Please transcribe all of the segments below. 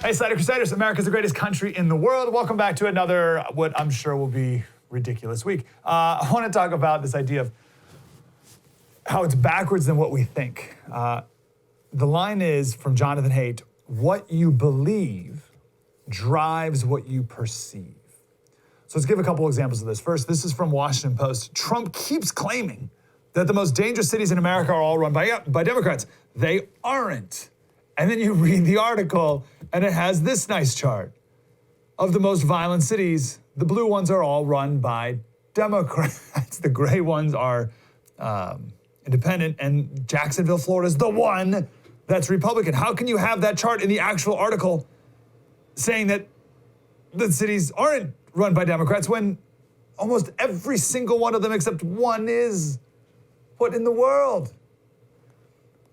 Hey, Slater Crusaders, America's the greatest country in the world. Welcome back to another, what I'm sure will be ridiculous week. I want to talk about this idea of how it's backwards than what we think. The line is from Jonathan Haidt, what you believe drives what you perceive. So let's give a couple examples of this. First, this is from Washington Post. Trump keeps claiming that the most dangerous cities in America are all run by Democrats. They aren't. And then you read the article, and it has this nice chart. Of the most violent cities, the blue ones are all run by Democrats. The gray ones are independent, and Jacksonville, Florida is the one that's Republican. How can you have that chart in the actual article saying that the cities aren't run by Democrats when almost every single one of them except one is? What in the world?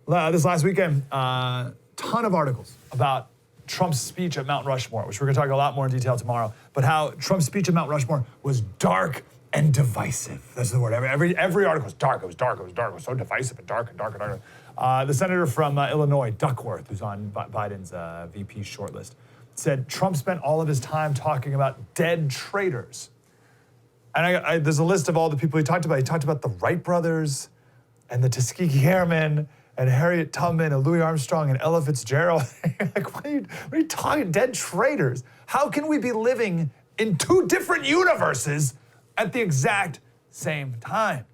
This last weekend, ton of articles about Trump's speech at Mount Rushmore, which we're gonna talk a lot more in detail tomorrow, but how Trump's speech at Mount Rushmore was dark and divisive. That's the word. Every article was dark. It was dark. It was so divisive and dark and dark and dark. The senator from Illinois, Duckworth, who's on Biden's VP shortlist, said Trump spent all of his time talking about dead traitors. And there's a list of all the people he talked about. He talked about the Wright brothers and the Tuskegee Airmen and Harriet Tubman and Louis Armstrong and Ella Fitzgerald. Like, what are you talking, dead traitors? How can we be living in two different universes at the exact same time?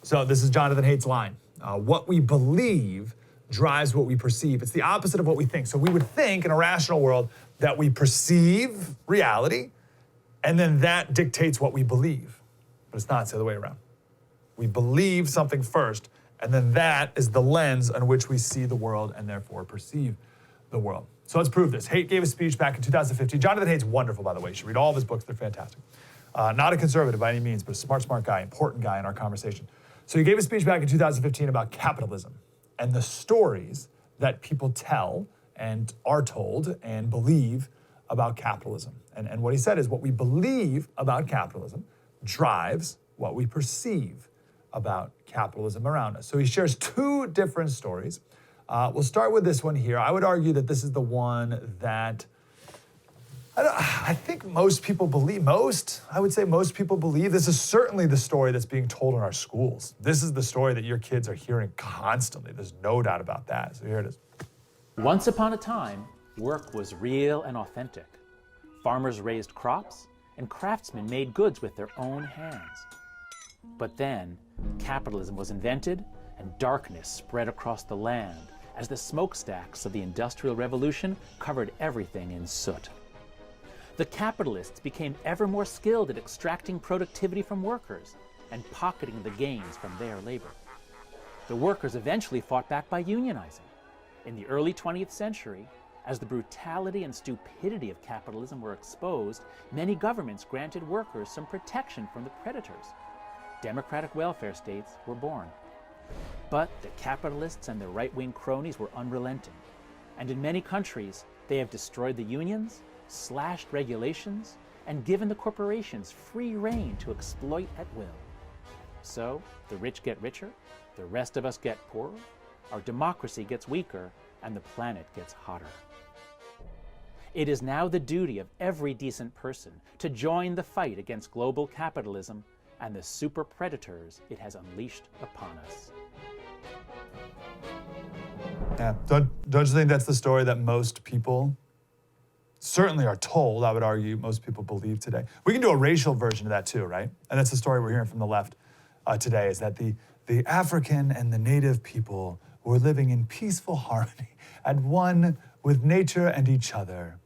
So this is Jonathan Haidt's line. What we believe drives what we perceive. It's the opposite of what we think. So we would think in a rational world that we perceive reality, and then that dictates what we believe. But it's not, it's the other way around. We believe something first, and then that is the lens on which we see the world and therefore perceive the world. So let's prove this. Haidt gave a speech back in 2015. Jonathan Haidt's wonderful, by the way. You should read all of his books. They're fantastic. Not a conservative by any means, but a smart guy, important guy in our conversation. So he gave a speech back in 2015 about capitalism and the stories that people tell and are told and believe about capitalism. And what he said is what we believe about capitalism drives what we perceive about capitalism around us. So he shares two different stories. We'll start with this one here. I would argue that this is the one that I think most people believe. I would say most people believe. This is certainly the story that's being told in our schools. This is the story that your kids are hearing constantly. There's no doubt about that. So here it is. Once upon a time, work was real and authentic. Farmers raised crops, and craftsmen made goods with their own hands. But then, capitalism was invented, and darkness spread across the land as the smokestacks of the Industrial Revolution covered everything in soot. The capitalists became ever more skilled at extracting productivity from workers and pocketing the gains from their labor. The workers eventually fought back by unionizing. In the early 20th century, as the brutality and stupidity of capitalism were exposed, many governments granted workers some protection from the predators. Democratic welfare states were born. But the capitalists and their right-wing cronies were unrelenting. And in many countries, they have destroyed the unions, slashed regulations, and given the corporations free rein to exploit at will. So, the rich get richer, the rest of us get poorer, our democracy gets weaker, and the planet gets hotter. It is now the duty of every decent person to join the fight against global capitalism and the super predators it has unleashed upon us. Yeah, don't you think that's the story that most people certainly are told? I would argue most people believe today. We can do a racial version of that too, right? And that's the story we're hearing from the left today, is that the African and the native people were living in peaceful harmony, at one with nature and each other.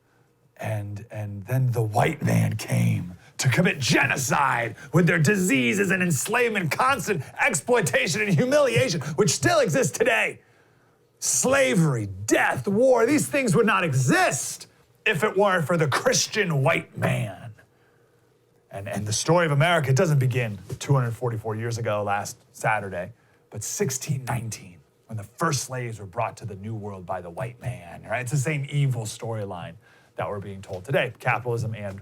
And then the white man came to commit genocide with their diseases and enslavement, constant exploitation and humiliation, which still exists today. Slavery, death, war, these things would not exist if it weren't for the Christian white man. And the story of America doesn't begin 244 years ago last Saturday, but 1619, when the first slaves were brought to the New World by the white man, right? It's the same evil storyline that we're being told today, capitalism and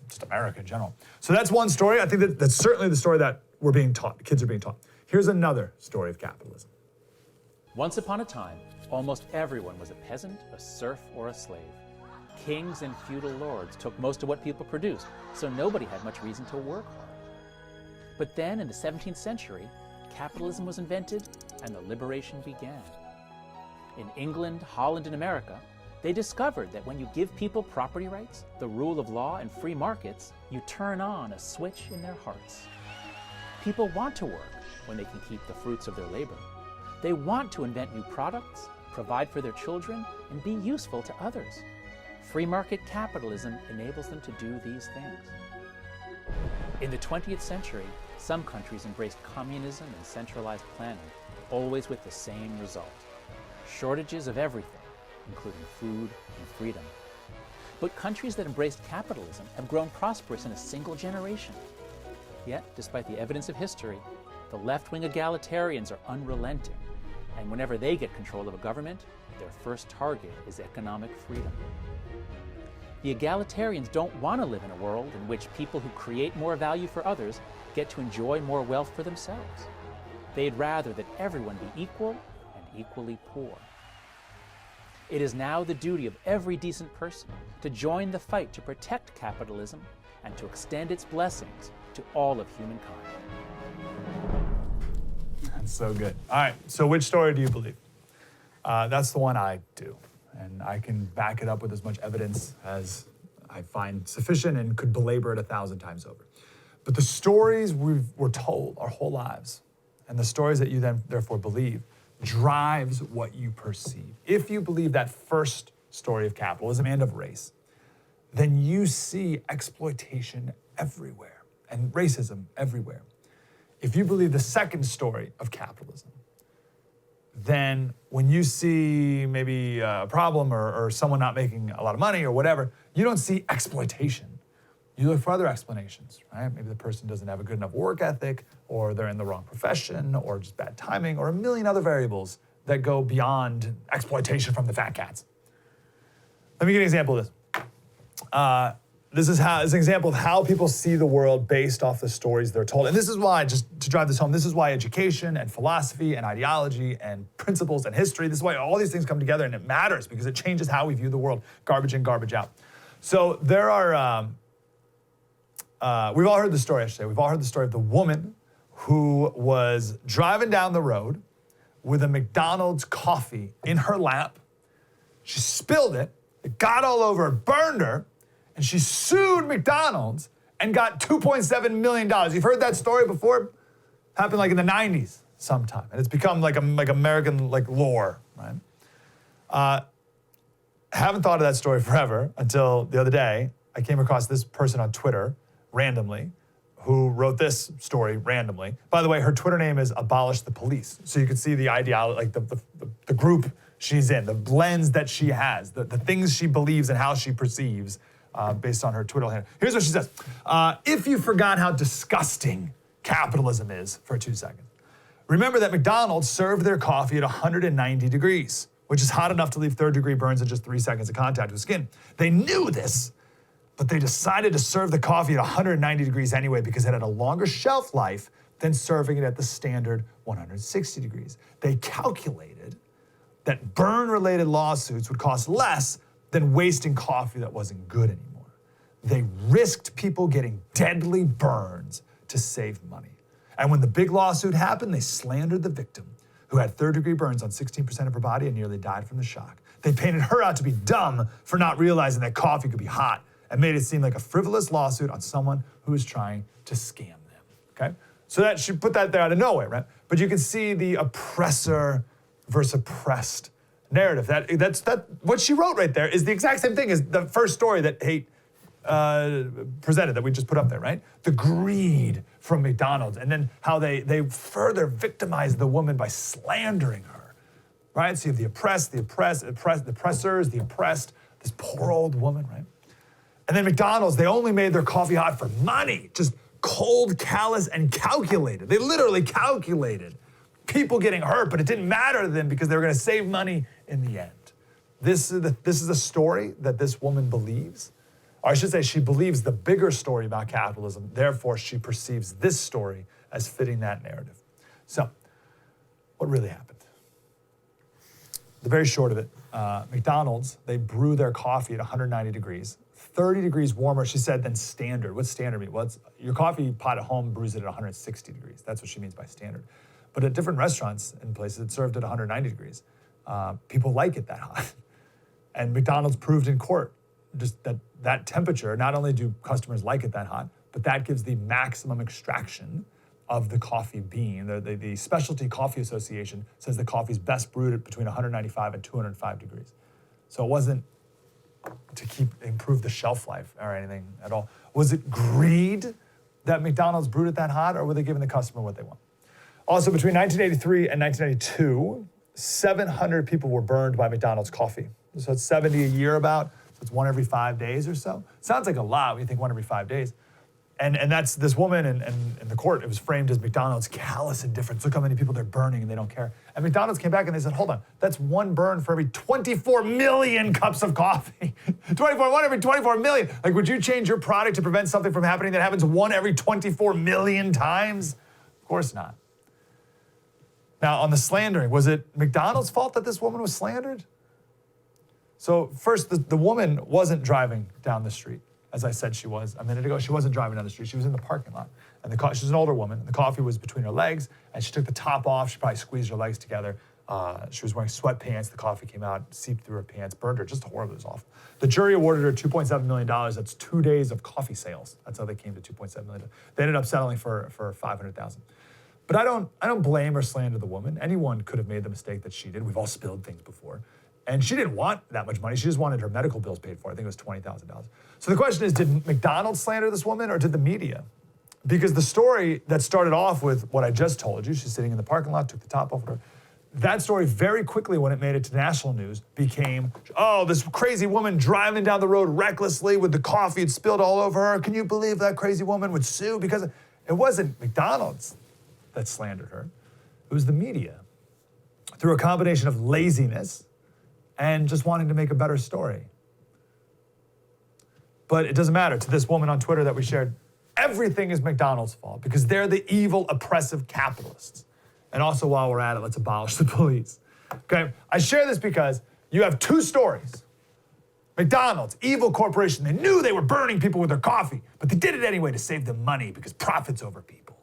just America in general. So that's one story. I think that's certainly the story that we're being taught, kids are being taught. Here's another story of capitalism. Once upon a time, Almost everyone was a peasant, a serf, or a slave. Kings and feudal lords took most of what people produced, so nobody had much reason to work hard. But then, in the 17th century, capitalism was invented and the liberation began. In England, Holland, and America, they discovered that when you give people property rights, the rule of law, and free markets, you turn on a switch in their hearts. People want to work when they can keep the fruits of their labor. They want to invent new products, provide for their children, and be useful to others. Free market capitalism enables them to do these things. In the 20th century, some countries embraced communism and centralized planning, always with the same result: shortages of everything, including food and freedom. But countries that embraced capitalism have grown prosperous in a single generation. Yet, despite the evidence of history, the left-wing egalitarians are unrelenting, and whenever they get control of a government, their first target is economic freedom. The egalitarians don't want to live in a world in which people who create more value for others get to enjoy more wealth for themselves. They'd rather that everyone be equal and equally poor. It is now the duty of every decent person to join the fight to protect capitalism and to extend its blessings to all of humankind. That's so good. All right, so which story do you believe? That's the one I do. And I can back it up with as much evidence as I find sufficient and could belabor it 1,000 times over. But the stories we're told our whole lives, and the stories that you then therefore believe, drives what you perceive. If you believe that first story of capitalism and of race, then you see exploitation everywhere and racism everywhere. If you believe the second story of capitalism, then when you see maybe a problem or someone not making a lot of money or whatever, you don't see exploitation. You look for other explanations, right? Maybe the person doesn't have a good enough work ethic, or they're in the wrong profession, or just bad timing, or a million other variables that go beyond exploitation from the fat cats. Let me give you an example of this. This is an example of how people see the world based off the stories they're told. And this is why, just to drive this home, this is why education and philosophy and ideology and principles and history, this is why all these things come together, and it matters because it changes how we view the world, garbage in, garbage out. So there are, we've all heard the story, I should say. We've all heard the story of the woman who was driving down the road with a McDonald's coffee in her lap. She spilled it, it got all over her, burned her, and she sued McDonald's and got $2.7 million. You've heard that story before? Happened like in the 90s sometime. And it's become like American lore, right? Haven't thought of that story forever until the other day. I came across this person on Twitter randomly who wrote this story randomly. By the way, her Twitter name is Abolish the Police. So you can see the ideology, like the group she's in, the lens that she has, the things she believes and how she perceives based on her Twitter handle. Here's what she says. If you forgot how disgusting capitalism is for 2 seconds, remember that McDonald's served their coffee at 190 degrees, which is hot enough to leave third-degree burns in just 3 seconds of contact with skin. They knew this, but they decided to serve the coffee at 190 degrees anyway because it had a longer shelf life than serving it at the standard 160 degrees. They calculated that burn-related lawsuits would cost less than wasting coffee that wasn't good anymore. They risked people getting deadly burns to save money. And when the big lawsuit happened, they slandered the victim, who had third-degree burns on 16% of her body and nearly died from the shock. They painted her out to be dumb for not realizing that coffee could be hot and made it seem like a frivolous lawsuit on someone who was trying to scam them, okay? So that she put that there out of nowhere, right? But you can see the oppressor versus oppressed narrative. That's what she wrote right there is the exact same thing as the first story that Haidt presented that we just put up there, right? The greed from McDonald's, and then how they further victimize the woman by slandering her, right? So you have the oppressed, the oppressors, the oppressed, this poor old woman, right? And then McDonald's, they only made their coffee hot for money, just cold, callous, and calculated. They literally calculated people getting hurt, but it didn't matter to them because they were going to save money in the end. This is a story that this woman believes. Or I should say she believes the bigger story about capitalism. Therefore, she perceives this story as fitting that narrative. So, what really happened? the very short of it, McDonald's, they brew their coffee at 190 degrees, 30 degrees warmer, she said, than standard. What's standard mean? Well, your coffee pot at home brews it at 160 degrees. That's what she means by standard. But at different restaurants and places, it's served at 190 degrees. People like it that hot. And McDonald's proved in court just that temperature, not only do customers like it that hot, but that gives the maximum extraction of the coffee bean. The Specialty Coffee Association says the coffee's best brewed at between 195 and 205 degrees. So it wasn't to improve the shelf life or anything at all. Was it greed that McDonald's brewed it that hot, or were they giving the customer what they want? Also, between 1983 and 1992, 700 people were burned by McDonald's coffee. So it's 70 a year about, so it's one every 5 days or so. Sounds like a lot when you think one every 5 days. And that's this woman in the court, it was framed as McDonald's callous indifference. Look how many people they're burning and they don't care. And McDonald's came back and they said, hold on, that's one burn for every 24 million cups of coffee. 1 every 24 million. Like, would you change your product to prevent something from happening that happens 1 every 24 million times? Of course not. Now, on the slandering, was it McDonald's fault that this woman was slandered? So first, the woman wasn't driving down the street. As I said she was a minute ago, she wasn't driving down the street. She was in the parking lot. And she's an older woman, and the coffee was between her legs, and she took the top off. She probably squeezed her legs together. She was wearing sweatpants. The coffee came out, seeped through her pants, burned her. Just horrible. It was awful. The jury awarded her $2.7 million. That's 2 days of coffee sales. That's how they came to $2.7 million. They ended up settling for $500,000. But I don't blame or slander the woman. Anyone could have made the mistake that she did. We've all spilled things before. And she didn't want that much money. She just wanted her medical bills paid for. I think it was $20,000. So the question is, did McDonald's slander this woman, or did the media? Because the story that started off with what I just told you, she's sitting in the parking lot, took the top off of her, that story very quickly, when it made it to national news, became, oh, this crazy woman driving down the road recklessly with the coffee, it spilled all over her. Can you believe that crazy woman would sue? Because it wasn't McDonald's that slandered her. It was the media, through a combination of laziness and just wanting to make a better story. But it doesn't matter. To this woman on Twitter that we shared, everything is McDonald's fault because they're the evil, oppressive capitalists. And also, while we're at it, let's abolish the police. Okay? I share this because you have two stories. McDonald's, evil corporation, they knew they were burning people with their coffee, but they did it anyway to save them money because profit's over people.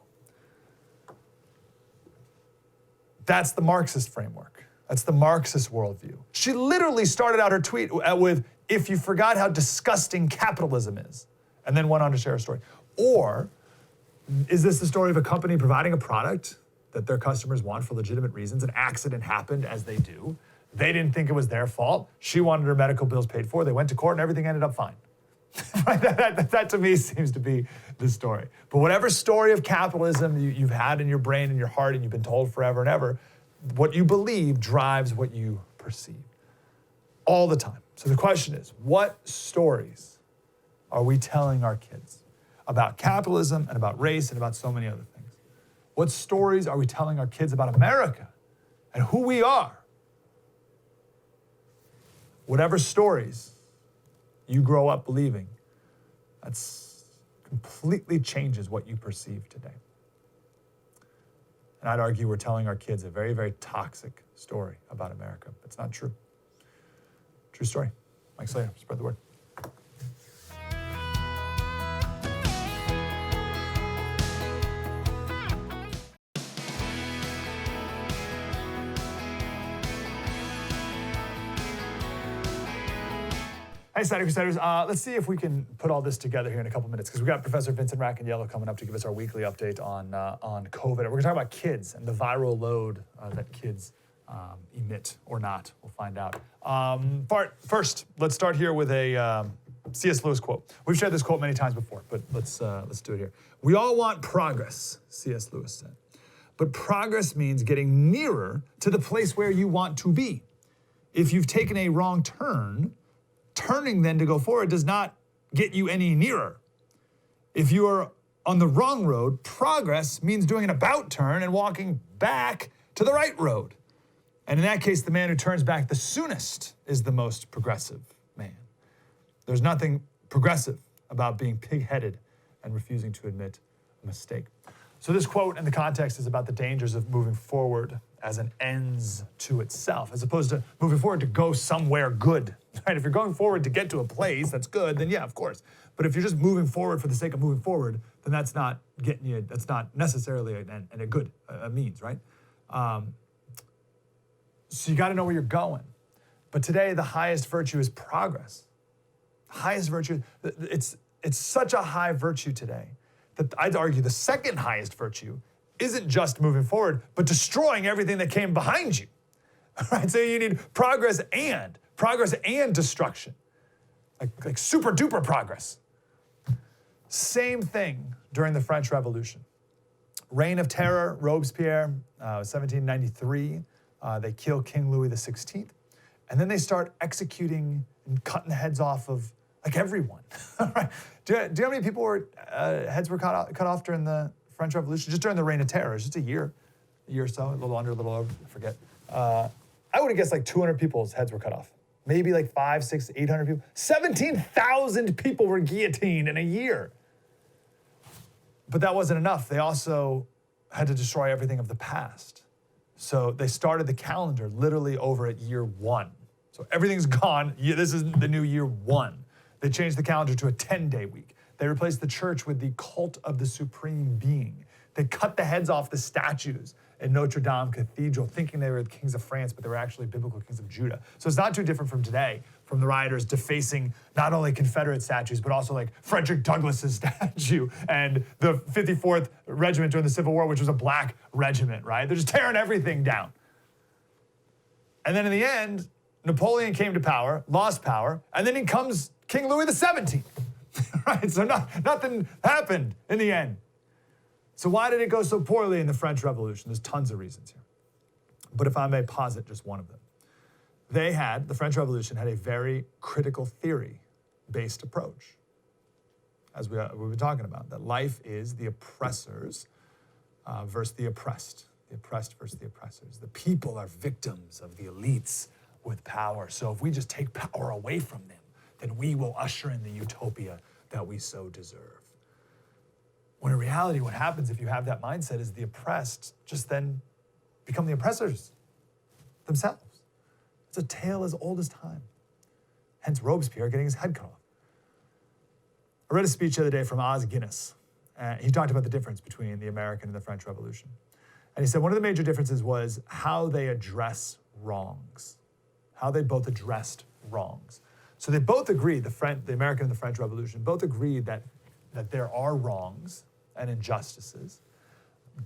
That's the Marxist framework. That's the Marxist worldview. She literally started out her tweet with, if you forgot how disgusting capitalism is, and then went on to share a story. Or is this the story of a company providing a product that their customers want for legitimate reasons? An accident happened, as they do. They didn't think it was their fault. She wanted her medical bills paid for. They went to court and everything ended up fine. that to me seems to be the story. But whatever story of capitalism you've had in your brain and your heart and you've been told forever and ever, what you believe drives what you perceive all the time. So the question is, what stories are we telling our kids about capitalism and about race and about so many other things? What stories are we telling our kids about America and who we are? Whatever stories you grow up believing, that's completely changes what you perceive today. And I'd argue we're telling our kids a very, very toxic story about America. It's not true. True story. Mike Slater, spread the word. Hey, Slater Crusaders. Let's see if we can put all this together here in a couple minutes, because we've got Professor Vincent Racaniello coming up to give us our weekly update on COVID. We're going to talk about kids and the viral load that kids emit or not. We'll find out. First, let's start here with a C.S. Lewis quote. We've shared this quote many times before, but let's do it here. We all want progress, C.S. Lewis said. But progress means getting nearer to the place where you want to be. If you've taken a wrong turn, turning then to go forward does not get you any nearer. If you are on the wrong road, progress means doing an about turn and walking back to the right road. And in that case, the man who turns back the soonest is the most progressive man. There's nothing progressive about being pig-headed and refusing to admit a mistake. So this quote in the context is about the dangers of moving forward as an ends to itself, as opposed to moving forward to go somewhere good, right? If you're going forward to get to a place that's good, then yeah, of course. But if you're just moving forward for the sake of moving forward, then that's not getting you, that's not necessarily a good means, right? So you got to know where you're going. But today, the highest virtue is progress. The highest virtue, it's such a high virtue today that I'd argue the second highest virtue isn't just moving forward, but destroying everything that came behind you. Right? So you need progress and destruction, like super duper progress. Same thing during the French Revolution. Reign of Terror, Robespierre, 1793. They kill King Louis XVI. And then they start executing and cutting the heads off of like everyone. Right? Do you know how many people heads were cut off during the French Revolution? Just during the Reign of Terror, just a year or so, a little under, a little over, I forget. I would have guessed like 200 people's heads were cut off. Maybe like 500, 600, 800 people. 17,000 people were guillotined in a year. But that wasn't enough. They also had to destroy everything of the past. So they started the calendar literally over at year 1. So everything's gone. This is the new year 1. They changed the calendar to a 10-day week. They replaced the church with the cult of the supreme being. They cut the heads off the statues in Notre Dame Cathedral, thinking they were the kings of France, but they were actually biblical kings of Judah. So it's not too different from today, from the rioters defacing not only Confederate statues, but also like Frederick Douglass's statue and the 54th Regiment during the Civil War, which was a black regiment, right? They're just tearing everything down. And then in the end, Napoleon came to power, lost power, and then in comes King Louis XVII, right? So nothing happened in the end. So why did it go so poorly in the French Revolution? There's tons of reasons here. But if I may posit just one of them. The French Revolution had a very critical theory-based approach, as we've been talking about, that life is the oppressors versus the oppressed versus the oppressors. The people are victims of the elites with power. So if we just take power away from them, then we will usher in the utopia that we so deserve. When in reality, what happens if you have that mindset is the oppressed just then become the oppressors themselves. It's a tale as old as time. Hence Robespierre getting his head cut off. I read a speech the other day from Os Guinness. He talked about the difference between the American and the French Revolution. And he said one of the major differences was how they address wrongs, how they both addressed wrongs. So they both agreed, the American and the French Revolution, both agreed that there are wrongs and injustices.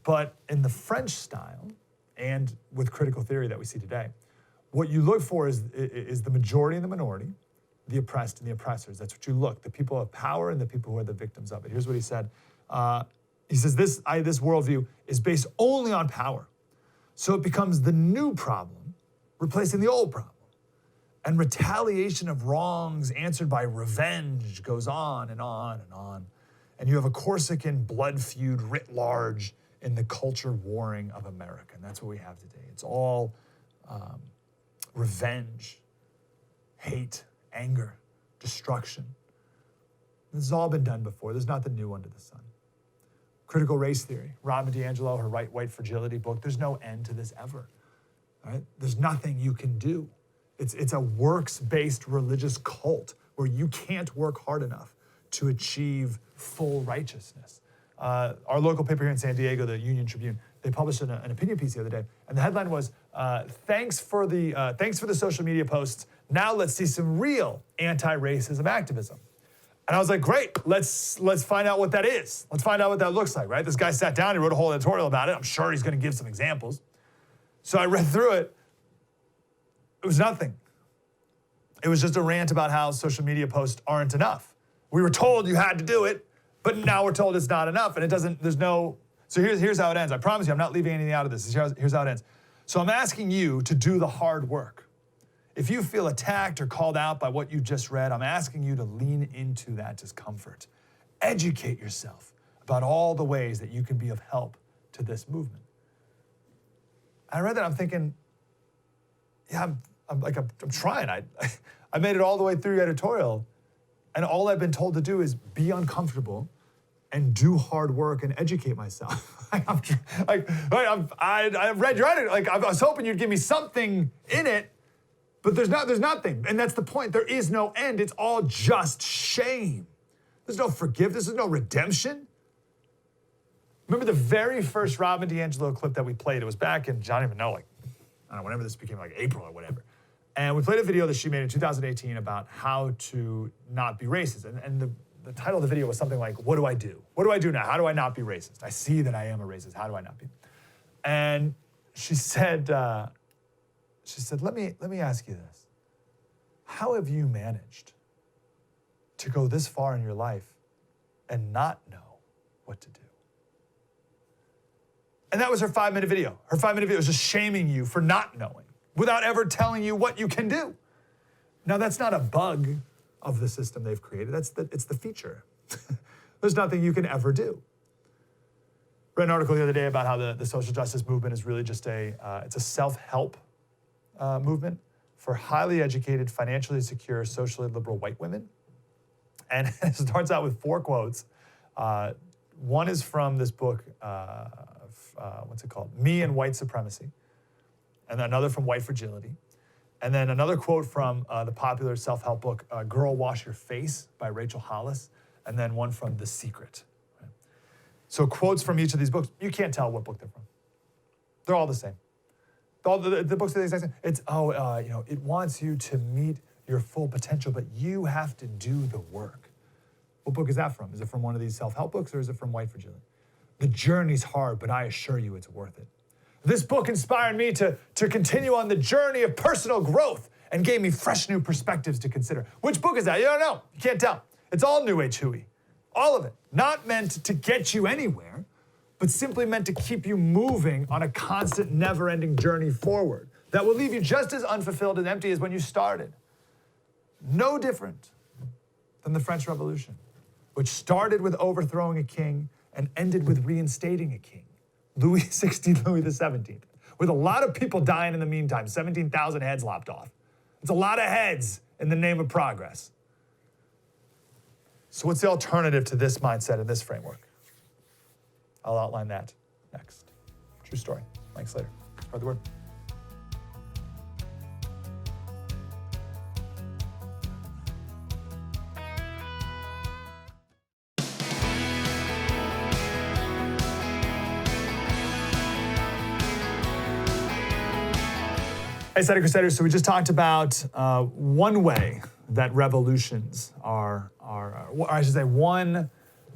But in the French style, and with critical theory that we see today, what you look for is the majority and the minority, the oppressed and the oppressors. That's what you look, the people of power and the people who are the victims of it. Here's what he said. He says, this worldview is based only on power. So it becomes the new problem, replacing the old problem. And retaliation of wrongs answered by revenge goes on and on and on. And you have a Corsican blood feud writ large in the culture warring of America. And that's what we have today. It's all revenge, hate, anger, destruction. This has all been done before. There's nothing new under the sun. Critical race theory, Robin DiAngelo, her White Fragility book, there's no end to this ever. All right? There's nothing you can do. It's a works-based religious cult where you can't work hard enough to achieve full righteousness. Our local paper here in San Diego, the Union Tribune, they published an opinion piece the other day, and the headline was, thanks for the social media posts, now let's see some real anti-racism activism. And I was like, great, let's find out what that is. Let's find out what that looks like, right? This guy sat down, he wrote a whole editorial about it. I'm sure he's gonna give some examples. So I read through it. It was nothing. It was just a rant about how social media posts aren't enough. We were told you had to do it, but now we're told it's not enough, and it doesn't, there's no, so here's how it ends. I promise you, I'm not leaving anything out of this. Here's how it ends. So I'm asking you to do the hard work. If you feel attacked or called out by what you just read, I'm asking you to lean into that discomfort. Educate yourself about all the ways that you can be of help to this movement. I read that, I'm thinking, yeah, I'm trying. I made it all the way through the editorial, and all I've been told to do is be uncomfortable and do hard work and educate myself. I've read your article. Like, I was hoping you'd give me something in it, but there's nothing. And that's the point. There is no end. It's all just shame. There's no forgiveness. There's no redemption. Remember the very first Robin DiAngelo clip that we played? It was back in, I don't even know, like, I don't know, whenever this became like April or whatever. And we played a video that she made in 2018 about how to not be racist. And the title of the video was something like, what do I do? What do I do now? How do I not be racist? I see that I am a racist. How do I not be? And she said, let me ask you this. How have you managed to go this far in your life and not know what to do? And that was her 5-minute video. Her 5-minute video was just shaming you for not knowing without ever telling you what you can do. Now, that's not a bug of the system they've created. It's the feature. There's nothing you can ever do. Read an article the other day about how the social justice movement is really just it's a self-help movement for highly educated, financially secure, socially liberal white women. And it starts out with 4 quotes. One is from this book, what's it called? Me and White Supremacy. And another from White Fragility. And then another quote from the popular self-help book, Girl, Wash Your Face by Rachel Hollis. And then one from The Secret. Right? So quotes from each of these books, you can't tell what book they're from. They're all the same. All the books are the exact same. It's, it wants you to meet your full potential, but you have to do the work. What book is that from? Is it from one of these self-help books or is it from White Fragility? The journey's hard, but I assure you it's worth it. This book inspired me to continue on the journey of personal growth and gave me fresh new perspectives to consider. Which book is that? You don't know. You can't tell. It's all New Age hooey. All of it. Not meant to get you anywhere, but simply meant to keep you moving on a constant, never-ending journey forward that will leave you just as unfulfilled and empty as when you started. No different than the French Revolution, which started with overthrowing a king and ended with reinstating a king. Louis XVII, with a lot of people dying in the meantime, 17,000 heads lopped off. It's a lot of heads in the name of progress. So what's the alternative to this mindset and this framework? I'll outline that next. True story. Mike Slater. Spread the word. Hey, Slater Crusaders. So we just talked about one way that revolutions are, or I should say one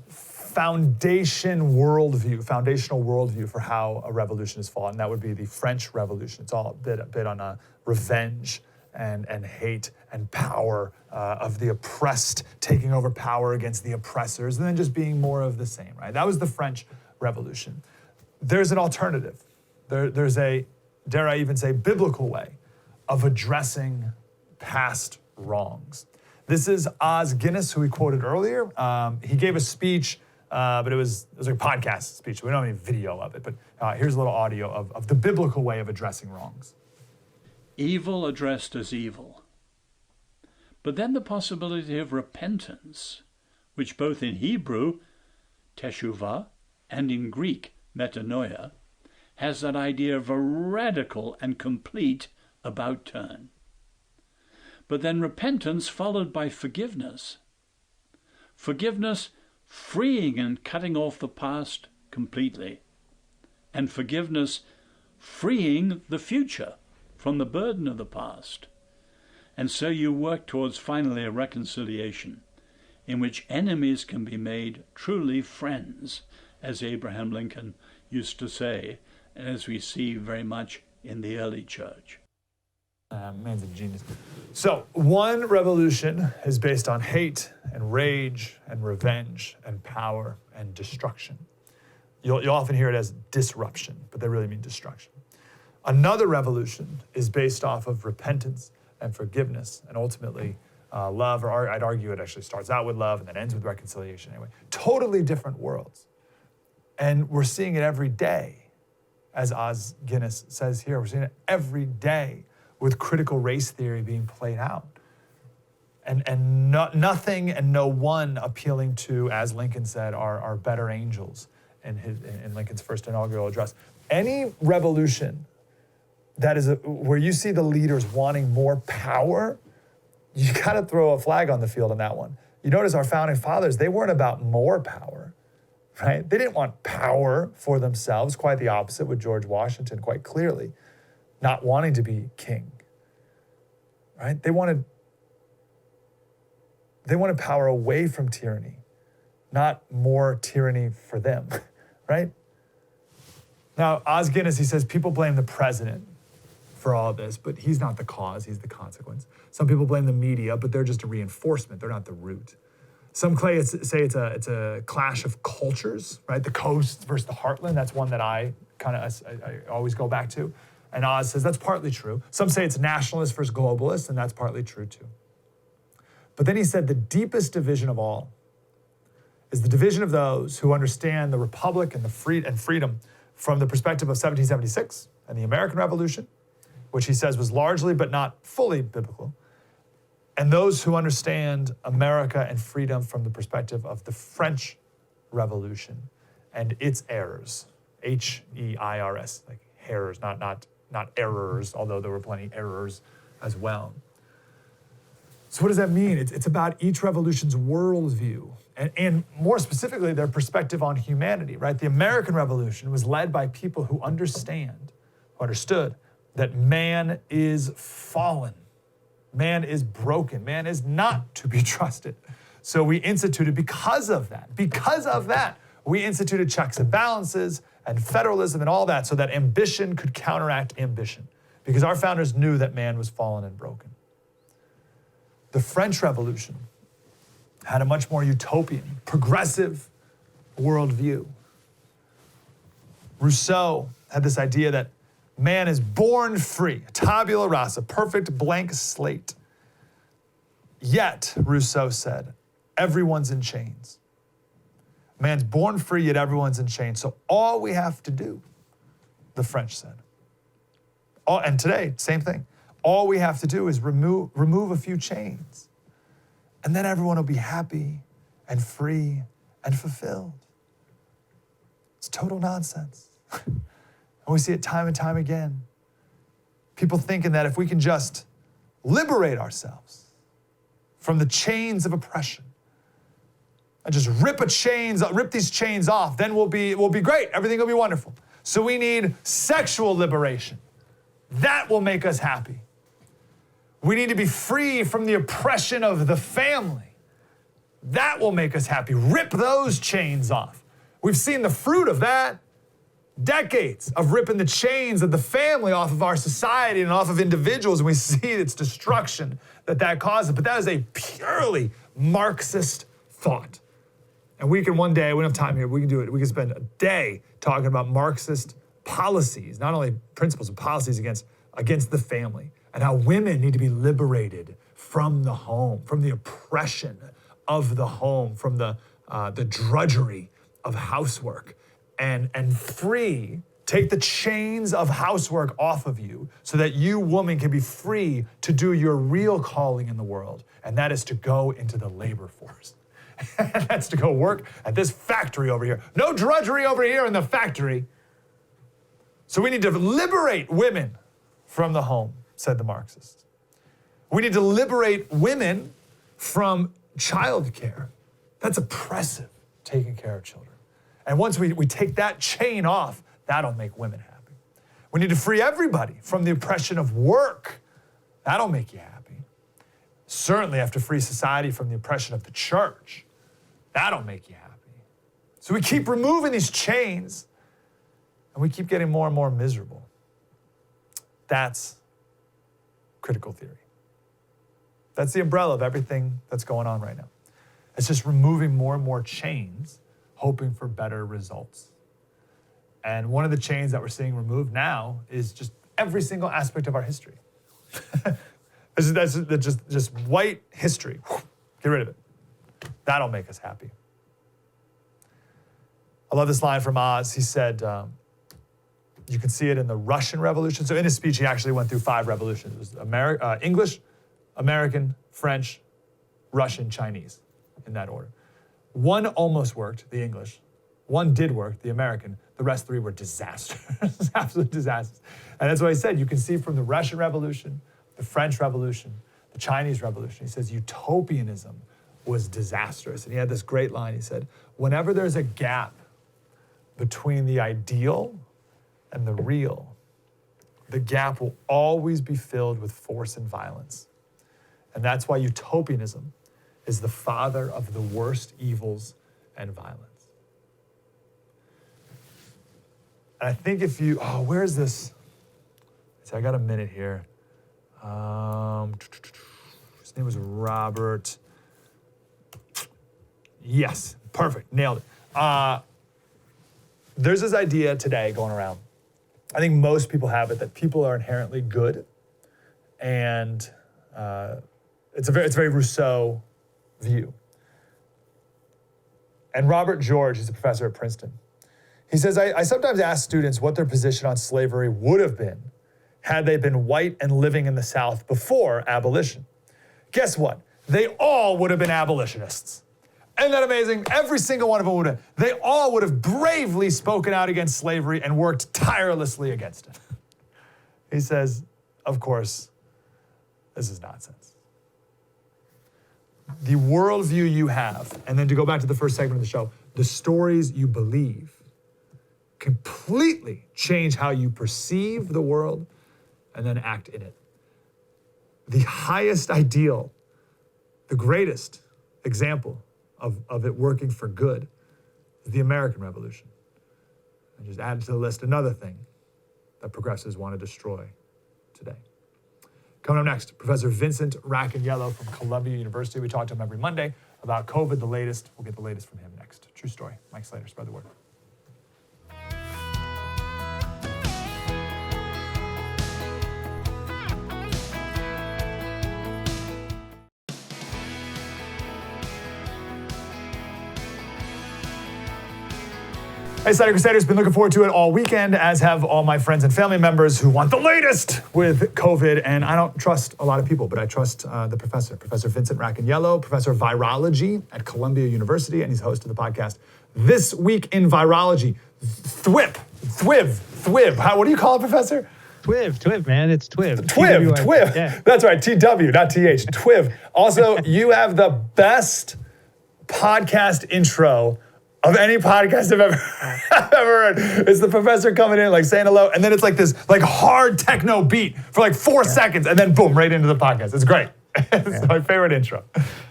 foundational worldview for how a revolution is fought, and that would be the French Revolution. It's all a bit on revenge and hate and power of the oppressed taking over power against the oppressors, and then just being more of the same, right? That was the French Revolution. There's an alternative. There's a, dare I even say, biblical way of addressing past wrongs. This is Os Guinness, who we quoted earlier. He gave a speech, but it was like a podcast speech. We don't have any video of it, but here's a little audio of the biblical way of addressing wrongs. Evil addressed as evil. But then the possibility of repentance, which both in Hebrew, teshuvah, and in Greek, metanoia, has that idea of a radical and complete about-turn. But then repentance followed by forgiveness. Forgiveness freeing and cutting off the past completely. And forgiveness freeing the future from the burden of the past. And so you work towards finally a reconciliation in which enemies can be made truly friends, as Abraham Lincoln used to say, and as we see very much in the early church. Man's a genius. So one revolution is based on hate and rage and revenge and power and destruction. You'll often hear it as disruption, but they really mean destruction. Another revolution is based off of repentance and forgiveness and ultimately love, or I'd argue it actually starts out with love and then ends with reconciliation anyway. Totally different worlds. And we're seeing it every day, as Os Guinness says here. We're seeing it every day with critical race theory being played out. and nothing and no one appealing to, as Lincoln said, are better angels in Lincoln's first inaugural address. Any revolution that is where you see the leaders wanting more power, you got to throw a flag on the field on that one. You notice our founding fathers, they weren't about more power, right? They didn't want power for themselves, quite the opposite with George Washington, quite clearly, not wanting to be king, right? They wanted power away from tyranny, not more tyranny for them, right? Now, Os Guinness, he says, people blame the president for all this, but he's not the cause, he's the consequence. Some people blame the media, but they're just a reinforcement, they're not the root. Some say it's a clash of cultures, right? The coast versus the heartland, that's one that I always go back to. And Oz says that's partly true. Some say it's nationalist versus globalist, and that's partly true too. But then he said the deepest division of all is the division of those who understand the republic and freedom from the perspective of 1776 and the American Revolution, which he says was largely but not fully biblical, and those who understand America and freedom from the perspective of the French Revolution and its errors, H-E-I-R-S, like errors, not errors, although there were plenty errors as well. So what does that mean? It's about each revolution's worldview, and more specifically, their perspective on humanity, right? The American Revolution was led by people who understood that man is fallen. Man is broken. Man is not to be trusted. So we instituted, because of that, we instituted checks and balances and federalism and all that so that ambition could counteract ambition, because our founders knew that man was fallen and broken. The French Revolution had a much more utopian, progressive worldview. Rousseau had this idea that man is born free, tabula rasa, perfect blank slate. Yet, Rousseau said, everyone's in chains. Man's born free, yet everyone's in chains. So all we have to do, the French said, and today, same thing. All we have to do is remove a few chains, and then everyone will be happy and free and fulfilled. It's total nonsense. And we see it time and time again. People thinking that if we can just liberate ourselves from the chains of oppression and just rip these chains off, then we'll be great. Everything will be wonderful. So we need sexual liberation. That will make us happy. We need to be free from the oppression of the family. That will make us happy. Rip those chains off. We've seen the fruit of that. Decades of ripping the chains of the family off of our society and off of individuals, and we see its destruction that causes. But that is a purely Marxist thought. And we can one day, we don't have time here, we can do it. We can spend a day talking about Marxist policies, not only principles, but policies against the family, and how women need to be liberated from the home, from the oppression of the home, from the drudgery of housework, and free. Take the chains of housework off of you so that you, woman, can be free to do your real calling in the world, and that is to go into the labor force. That's to go work at this factory over here. No drudgery over here in the factory. So we need to liberate women from the home, said the Marxists. We need to liberate women from childcare. That's oppressive, taking care of children. And once we take that chain off, that'll make women happy. We need to free everybody from the oppression of work. That'll make you happy. Certainly have to free society from the oppression of the church. That'll make you happy. So we keep removing these chains, and we keep getting more and more miserable. That's critical theory. That's the umbrella of everything that's going on right now. It's just removing more and more chains, hoping for better results. And one of the chains that we're seeing removed now is just every single aspect of our history. That's just white history. Get rid of it. That'll make us happy. I love this line from Oz. He said, you can see it in the Russian Revolution. So in his speech, he actually went through 5 revolutions. It was English, American, French, Russian, Chinese, in that order. One almost worked, the English. One did work, the American. The rest three were disasters, absolute disasters. And that's what I said. You can see from the Russian Revolution, the French Revolution, the Chinese Revolution. He says utopianism was disastrous. And he had this great line. He said, whenever there's a gap between the ideal and the real, the gap will always be filled with force and violence. And that's why utopianism is the father of the worst evils and violence. And I think if you, where's this? So I got a minute here. His name was Robert. Yes, perfect, nailed it. There's this idea today going around. I think most people have it that people are inherently good, and it's a very Rousseau view. And Robert George, he's a professor at Princeton. He says, I sometimes ask students what their position on slavery would have been had they been white and living in the South before abolition. Guess what? They all would have been abolitionists. Isn't that amazing? Every single one of them would have. They all would have bravely spoken out against slavery and worked tirelessly against it. He says, of course, this is nonsense. The worldview you have, and then to go back to the first segment of the show, the stories you believe completely change how you perceive the world and then act in it. The highest ideal, the greatest example of it working for good is the American Revolution. And just add to the list another thing that progressives want to destroy today. Coming up next, Professor Vincent Racaniello from Columbia University. We talk to him every Monday about COVID, the latest. We'll get the latest from him next. True story. Mike Slater, spread the word. Hey, Slater Crusaders, been looking forward to it all weekend, as have all my friends and family members who want the latest with COVID. And I don't trust a lot of people, but I trust the professor, Professor Vincent Racaniello, professor of virology at Columbia University, and he's host of the podcast This Week in Virology. Thwiv. What do you call it, Professor? Twiv, man. It's Twiv. Twiv. Yeah. That's right. TW, not TH. Twiv. Also, you have the best podcast intro of any podcast I've ever heard. It's the professor coming in, like saying hello, and then it's like this like hard techno beat for like 4 seconds, and then boom, right into the podcast. It's great. It's my favorite intro.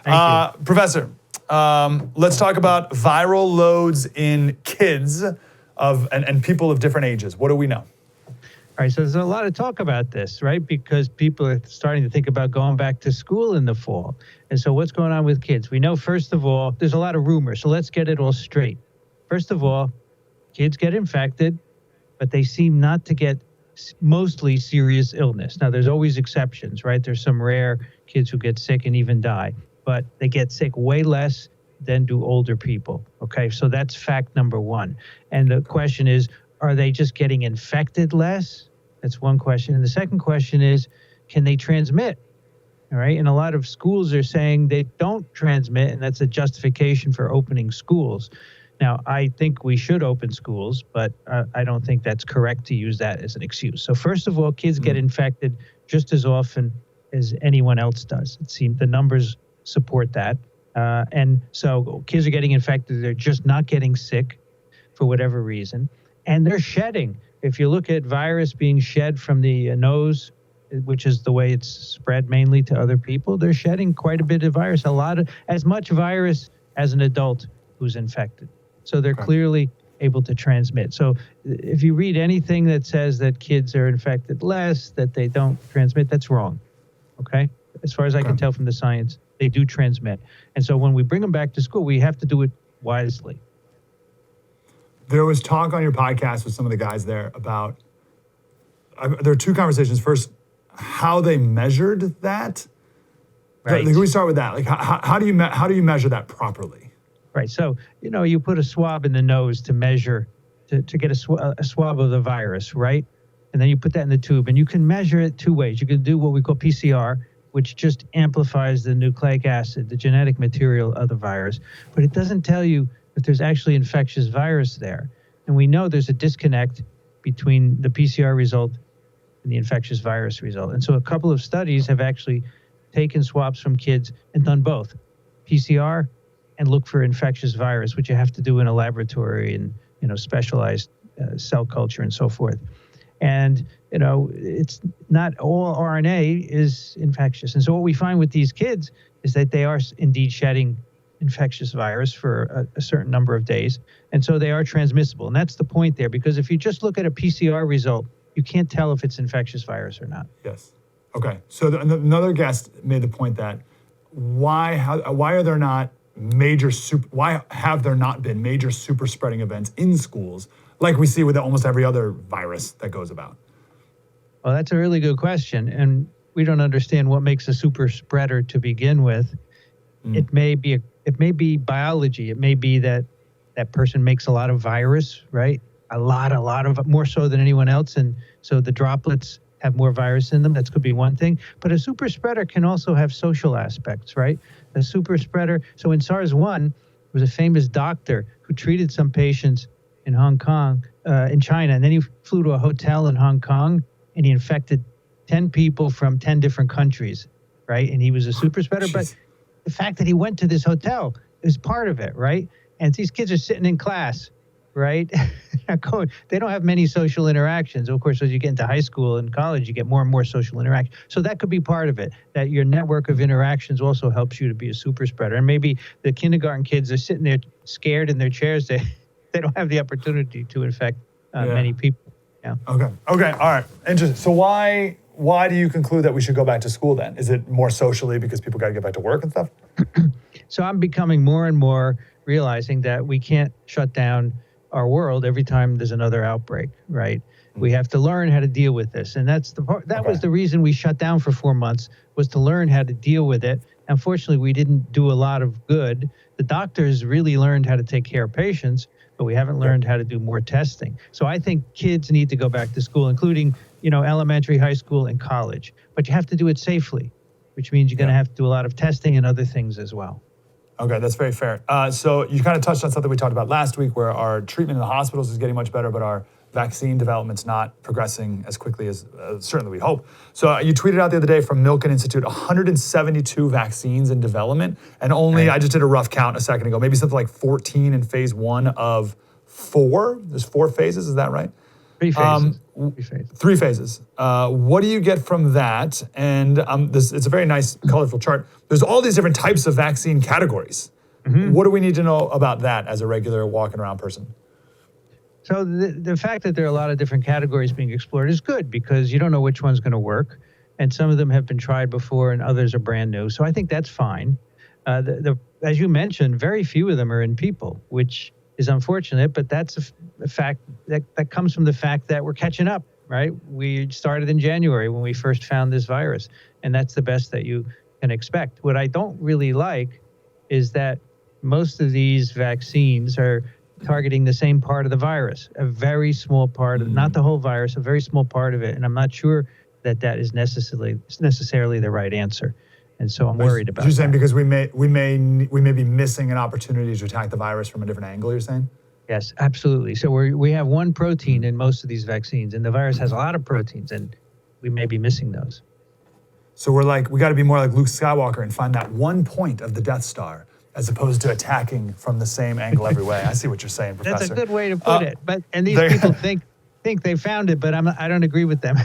Thank you. Professor, let's talk about viral loads in kids and people of different ages. What do we know? All right, so there's a lot of talk about this, right? Because people are starting to think about going back to school in the fall. And so what's going on with kids? We know, first of all, there's a lot of rumors. So let's get it all straight. First of all, kids get infected, but they seem not to get mostly serious illness. Now, there's always exceptions, right? There's some rare kids who get sick and even die, but they get sick way less than do older people, okay? So that's fact number one. And the question is, are they just getting infected less? That's one question. And the second question is, can they transmit? All right. And a lot of schools are saying they don't transmit, and that's a justification for opening schools. Now, I think we should open schools, but I don't think that's correct to use that as an excuse. So first of all, kids get infected just as often as anyone else does. It seems the numbers support that. And so kids are getting infected. They're just not getting sick for whatever reason. And they're shedding. If you look at virus being shed from the nose, which is the way it's spread mainly to other people, they're shedding quite a bit of virus, as much virus as an adult who's infected. So they're clearly able to transmit. So if you read anything that says that kids are infected less, that they don't transmit, that's wrong, okay? As far as I can tell from the science, they do transmit. And so when we bring them back to school, we have to do it wisely. There was talk on your podcast with some of the guys there about, there are two conversations. First, how they measured that. Right. Can we start with that? Like, how do you measure that properly? Right. So, you put a swab in the nose to measure, to get a swab of the virus, right? And then you put that in the tube, and you can measure it two ways. You can do what we call PCR, which just amplifies the nucleic acid, the genetic material of the virus. But it doesn't tell you if there's actually infectious virus there. And we know there's a disconnect between the PCR result and the infectious virus result. And so a couple of studies have actually taken swabs from kids and done both, PCR and look for infectious virus, which you have to do in a laboratory and, specialized cell culture and so forth. And, it's not all RNA is infectious. And so what we find with these kids is that they are indeed shedding infectious virus for a certain number of days. And so they are transmissible. And that's the point there, because if you just look at a PCR result, you can't tell if it's infectious virus or not. Yes. Okay. So another guest made the point that why have there not been major super spreading events in schools like we see with almost every other virus that goes about? Well, that's a really good question. And we don't understand what makes a super spreader to begin with. It may be biology. It may be that person makes a lot of virus, right? A lot of more so than anyone else. And so the droplets have more virus in them. That could be one thing. But a super spreader can also have social aspects, right? A super spreader. So in SARS-1, there was a famous doctor who treated some patients in Hong Kong, in China. And then he flew to a hotel in Hong Kong and he infected 10 people from 10 different countries, right? And he was a super spreader. Jeez. But the fact that he went to this hotel is part of it, right? And these kids are sitting in class, right? They don't have many social interactions. Of course, as you get into high school and college, you get more and more social interaction. So that could be part of it, that your network of interactions also helps you to be a super spreader. And maybe the kindergarten kids are sitting there scared in their chairs. They don't have the opportunity to infect many people. Yeah. Okay. All right. Interesting. So why do you conclude that we should go back to school then? Is it more socially because people got to get back to work and stuff? So I'm becoming more and more realizing that we can't shut down our world every time there's another outbreak, right? We have to learn how to deal with this. And that's the part, that was the reason we shut down for 4 months, was to learn how to deal with it. Unfortunately, we didn't do a lot of good. The doctors really learned how to take care of patients, but we haven't learned how to do more testing. So I think kids need to go back to school, including, elementary, high school, and college. But you have to do it safely, which means you're going to have to do a lot of testing and other things as well. Okay, that's very fair. So you kind of touched on something we talked about last week, where our treatment in the hospitals is getting much better, but our vaccine development's not progressing as quickly as certainly we hope. So you tweeted out the other day from Milken Institute, 172 vaccines in development, and only, I just did a rough count a second ago, maybe something like 14 in phase 1 of 4. There's 4 phases, is that right? 3 phases. 3 phases. What do you get from that? And it's a very nice, colorful chart. There's all these different types of vaccine categories. Mm-hmm. What do we need to know about that as a regular walking around person? So the fact that there are a lot of different categories being explored is good, because you don't know which one's going to work. And some of them have been tried before and others are brand new. So I think that's fine. As you mentioned, very few of them are in people, which is unfortunate, but that's a fact that comes from the fact that we're catching up, right? We started in January when we first found this virus, and that's the best that you can expect. What I don't really like is that most of these vaccines are targeting the same part of the virus, a very small part of, not the whole virus, a very small part of it. And I'm not sure that is necessarily the right answer. And so I'm worried about that. You're saying because we may be missing an opportunity to attack the virus from a different angle, you're saying? Yes, absolutely. So we have one protein in most of these vaccines, and the virus has a lot of proteins, and we may be missing those. So we got to be more like Luke Skywalker and find that one point of the Death Star, as opposed to attacking from the same angle every way. I see what you're saying, Professor. That's a good way to put it. And these people think they found it, but I don't agree with them.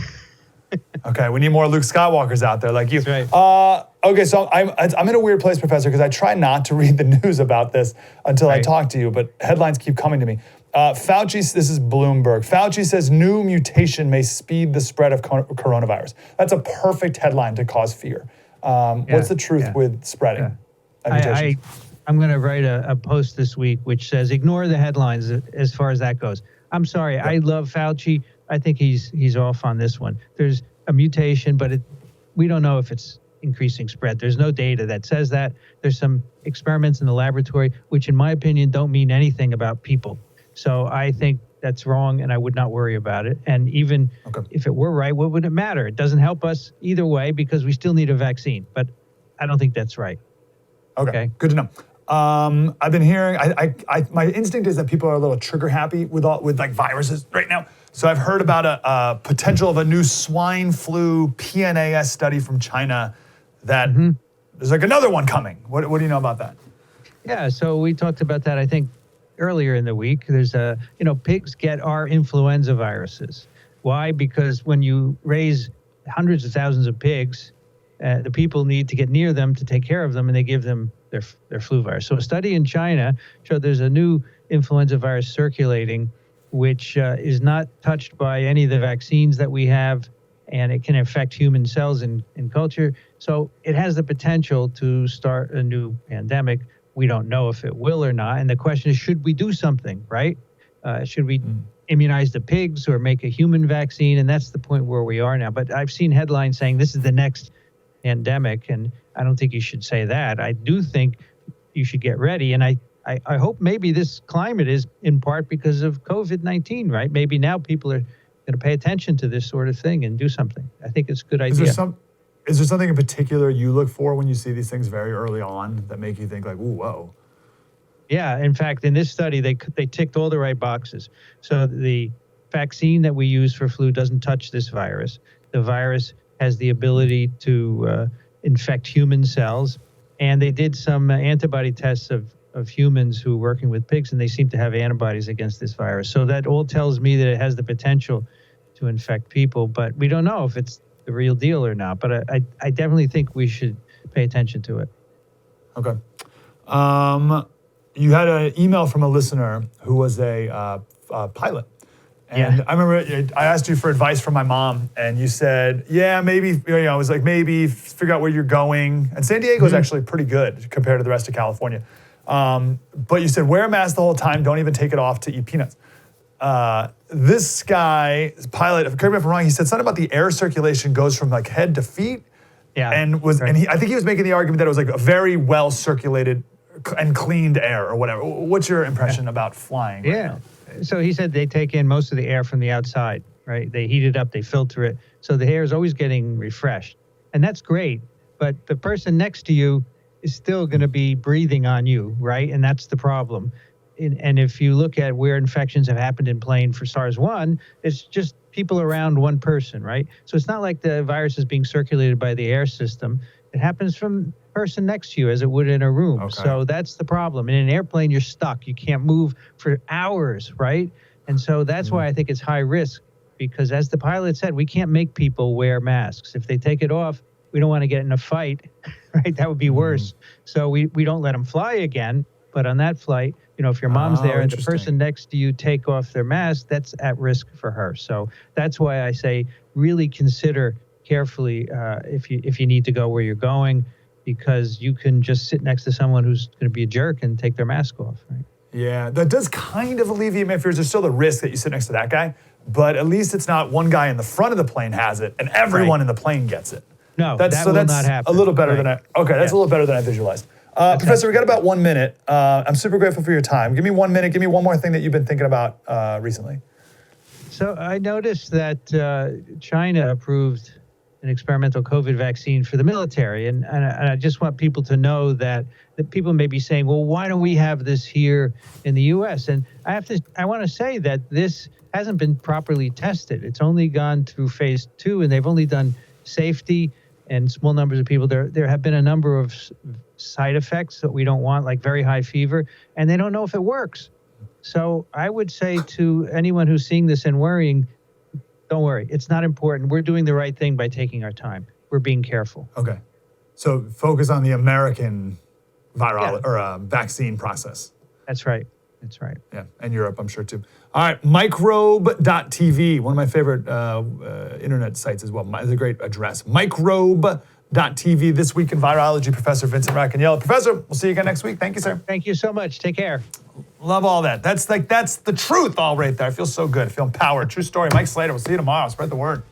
Okay, we need more Luke Skywalkers out there like you. That's right. Okay, so I'm in a weird place, Professor, because I try not to read the news about this until I talk to you, but headlines keep coming to me. Fauci, this is Bloomberg. Fauci says new mutation may speed the spread of coronavirus. That's a perfect headline to cause fear. What's the truth with spreading? I'm going to write a post this week which says ignore the headlines as far as that goes. I'm sorry. I love Fauci. I think he's off on this one. There's a mutation, but we don't know if it's increasing spread. There's no data that says that. There's some experiments in the laboratory, which in my opinion don't mean anything about people. So I think that's wrong, and I would not worry about it. And even if it were right, what would it matter? It doesn't help us either way because we still need a vaccine. But I don't think that's right. Okay. Good to know. I've been hearing. My instinct is that people are a little trigger happy with like viruses right now. So I've heard about a potential of a new swine flu PNAS study from China that there's like another one coming. What do you know about that? Yeah, so we talked about that, I think, earlier in the week. There's pigs get our influenza viruses. Why? Because when you raise hundreds of thousands of pigs, the people need to get near them to take care of them, and they give them their flu virus. So a study in China showed there's a new influenza virus circulating, which is not touched by any of the vaccines that we have, and it can affect human cells in culture. So it has the potential to start a new pandemic. We don't know if it will or not. And the question is, should we do something, right? Should we immunize the pigs or make a human vaccine? And that's the point where we are now. But I've seen headlines saying this is the next pandemic, and I don't think you should say that. I do think you should get ready. And I hope maybe this climate is in part because of COVID-19, right? Maybe now people are going to pay attention to this sort of thing and do something. I think it's a good idea. Is there something in particular you look for when you see these things very early on that make you think like, ooh, whoa? Yeah, in fact, in this study, they ticked all the right boxes. So the vaccine that we use for flu doesn't touch this virus. The virus has the ability to infect human cells. And they did some antibody tests of humans who were working with pigs, and they seem to have antibodies against this virus. So that all tells me that it has the potential to infect people, but we don't know if it's the real deal or not. But I definitely think we should pay attention to it. Okay. You had an email from a listener who was a pilot. And I remember I asked you for advice from my mom, and you said, yeah, maybe, I was like, maybe figure out where you're going. And San Diego is actually pretty good compared to the rest of California. But you said, wear a mask the whole time, don't even take it off to eat peanuts. This guy, pilot, correct me if I'm wrong, he said something about the air circulation goes from like head to feet. Yeah. And I think he was making the argument that it was like a very well circulated and cleaned air or whatever. What's your impression about flying? Right now? So he said they take in most of the air from the outside, right? They heat it up, they filter it. So the air is always getting refreshed. And that's great. But the person next to you is still going to be breathing on you, right? And that's the problem. And if you look at where infections have happened in plane for SARS-1, it's just people around one person, right? So it's not like the virus is being circulated by the air system. It happens from the person next to you as it would in a room. Okay. So that's the problem. In an airplane, you're stuck. You can't move for hours, right? And so that's why I think it's high risk, because as the pilot said, we can't make people wear masks. If they take it off, we don't want to get in a fight, right? That would be worse. So we don't let them fly again. But on that flight, if your mom's there and the person next to you take off their mask, that's at risk for her. So that's why I say really consider carefully if you need to go where you're going, because you can just sit next to someone who's going to be a jerk and take their mask off, right? Yeah, that does kind of alleviate my fears. There's still the risk that you sit next to that guy, but at least it's not one guy in the front of the plane has it and everyone in the plane gets it. No, that will not happen. A little better than that's a little better than I visualized. Professor, we got about 1 minute. I'm super grateful for your time. Give me 1 minute. Give me one more thing that you've been thinking about recently. So I noticed that China approved an experimental COVID vaccine for the military. And I just want people to know that people may be saying, well, why don't we have this here in the U.S.? And I want to say that this hasn't been properly tested. It's only gone through phase 2, and they've only done safety and small numbers of people. There have been a number of side effects that we don't want, like very high fever, and they don't know if it works. So I would say to anyone who's seeing this and worrying, don't worry. It's not important. We're doing the right thing by taking our time. We're being careful. Okay. So focus on the American vaccine process. That's right. That's right. Yeah, and Europe, I'm sure, too. All right, microbe.tv, one of my favorite internet sites as well. It's a great address. Microbe.tv, This Week in Virology, Professor Vincent Raccaniello. Professor, we'll see you again next week. Thank you, sir. Thank you so much. Take care. Love all that. That's the truth all right there. I feel so good. I feel empowered. True story. Mike Slater, we'll see you tomorrow. Spread the word.